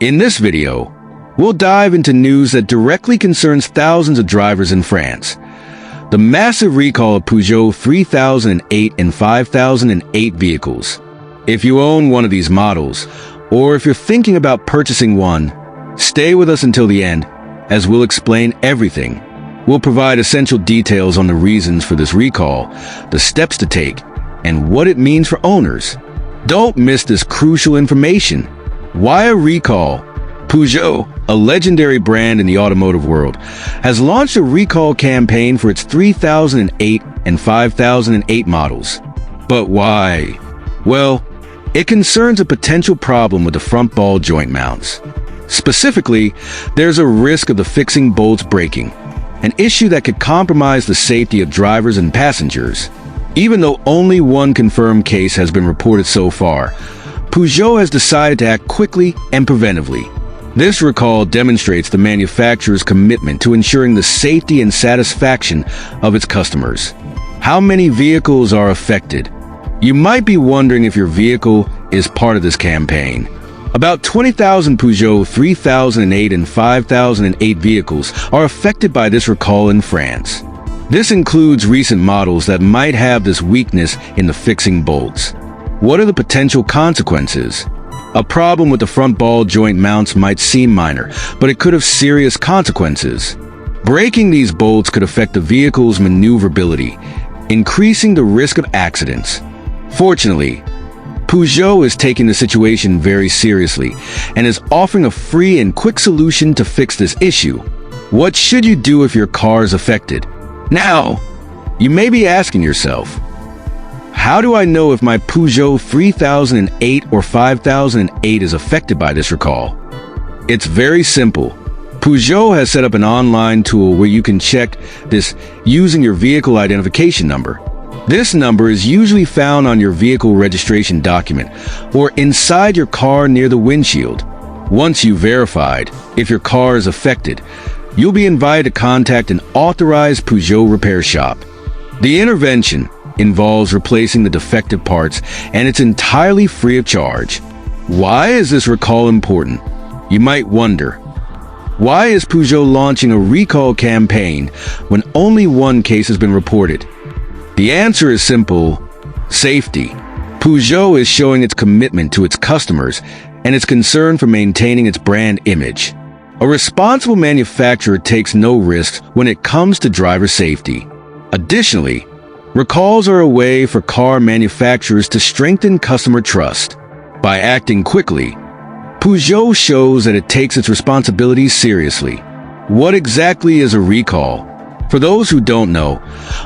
In this video, we'll dive into news that directly concerns thousands of drivers in France. The massive recall of Peugeot 3008 and 5008 vehicles. If you own one of these models, or if you're thinking about purchasing one, stay with us until the end, as we'll explain everything. We'll provide essential details on the reasons for this recall, the steps to take, and what it means for owners. Don't miss this crucial information. Why a recall? Peugeot, a legendary brand in the automotive world, has launched a recall campaign for its 3008 and 5008 models. But why? Well, it concerns a potential problem with the front ball joint mounts. Specifically, there's a risk of the fixing bolts breaking, an issue that could compromise the safety of drivers and passengers. Even though only one confirmed case has been reported so far, Peugeot has decided to act quickly and preventively. This recall demonstrates the manufacturer's commitment to ensuring the safety and satisfaction of its customers. How many vehicles are affected? You might be wondering if your vehicle is part of this campaign. About 20,000 Peugeot 3008 and 5008 vehicles are affected by this recall in France. This includes recent models that might have this weakness in the fixing bolts. What are the potential consequences? A problem with the front ball joint mounts might seem minor, but it could have serious consequences. Breaking these bolts could affect the vehicle's maneuverability, increasing the risk of accidents. Fortunately, Peugeot is taking the situation very seriously and is offering a free and quick solution to fix this issue. What should you do if your car is affected? Now, you may be asking yourself, how do I know if my Peugeot 3008 or 5008 is affected by this recall? It's very simple. Peugeot has set up an online tool where you can check this using your vehicle identification number. This number is usually found on your vehicle registration document or inside your car near the windshield. Once you've verified if your car is affected, you'll be invited to contact an authorized Peugeot repair shop. The intervention involves replacing the defective parts, and it's entirely free of charge. Why is this recall important? You might wonder. Why is Peugeot launching a recall campaign when only one case has been reported? The answer is simple: safety. Peugeot is showing its commitment to its customers and its concern for maintaining its brand image. A responsible manufacturer takes no risks when it comes to driver safety. Additionally, recalls are a way for car manufacturers to strengthen customer trust. By acting quickly, Peugeot shows that it takes its responsibilities seriously. What exactly is a recall? For those who don't know,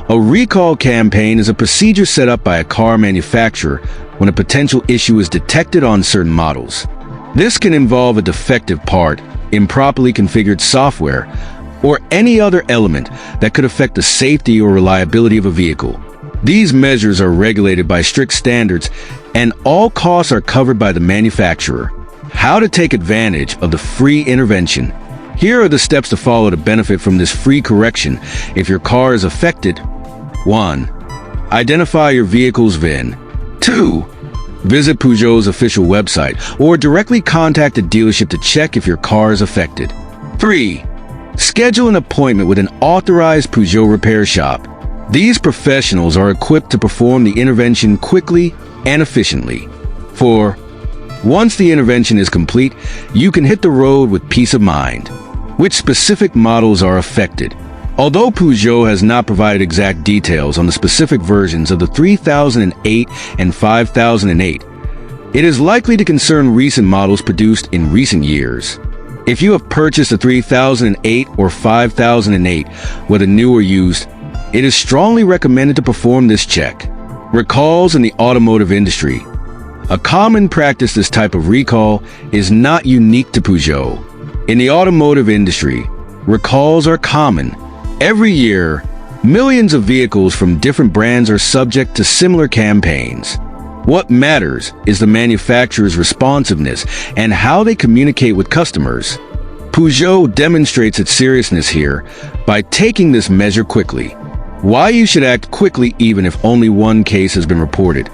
a recall campaign is a procedure set up by a car manufacturer when a potential issue is detected on certain models. This can involve a defective part, improperly configured software, or any other element that could affect the safety or reliability of a vehicle. These measures are regulated by strict standards, and all costs are covered by the manufacturer. How to take advantage of the free intervention. Here are the steps to follow to benefit from this free correction if your car is affected. 1. Identify your vehicle's VIN. 2. Visit Peugeot's official website or directly contact a dealership to check if your car is affected. 3. Schedule an appointment with an authorized Peugeot repair shop. These professionals are equipped to perform the intervention quickly and efficiently. 4. Once the intervention is complete, you can hit the road with peace of mind. Which specific models are affected? Although Peugeot has not provided exact details on the specific versions of the 3008 and 5008, it is likely to concern recent models produced in recent years. If you have purchased a 3008 or 5008, whether new or used, it is strongly recommended to perform this check. Recalls in the automotive industry. A common practice this type of recall is not unique to Peugeot. In the automotive industry, recalls are common. Every year, millions of vehicles from different brands are subject to similar campaigns. What matters is the manufacturer's responsiveness and how they communicate with customers. Peugeot demonstrates its seriousness here by taking this measure quickly. Why you should act quickly even if only one case has been reported.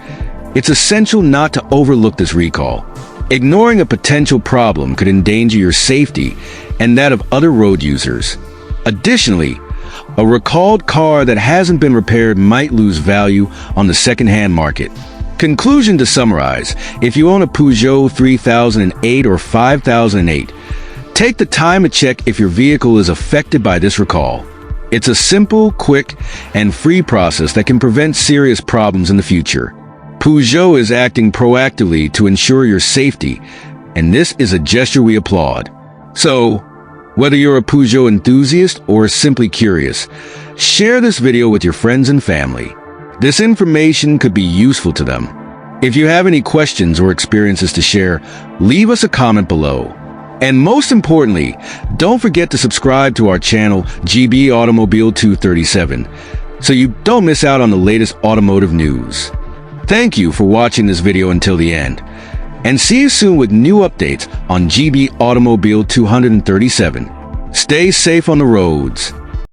It's essential not to overlook this recall. Ignoring a potential problem could endanger your safety and that of other road users. Additionally, a recalled car that hasn't been repaired might lose value on the second-hand market. Conclusion: to summarize, if you own a Peugeot 3008 or 5008, take the time to check if your vehicle is affected by this recall. It's a simple, quick, and free process that can prevent serious problems in the future. Peugeot is acting proactively to ensure your safety, and this is a gesture we applaud. So, whether you're a Peugeot enthusiast or simply curious, share this video with your friends and family. This information could be useful to them. If you have any questions or experiences to share, leave us a comment below. And most importantly, don't forget to subscribe to our channel, GB Automobile 237, so you don't miss out on the latest automotive news. Thank you for watching this video until the end, and see you soon with new updates on GB Automobile 237. Stay safe on the roads.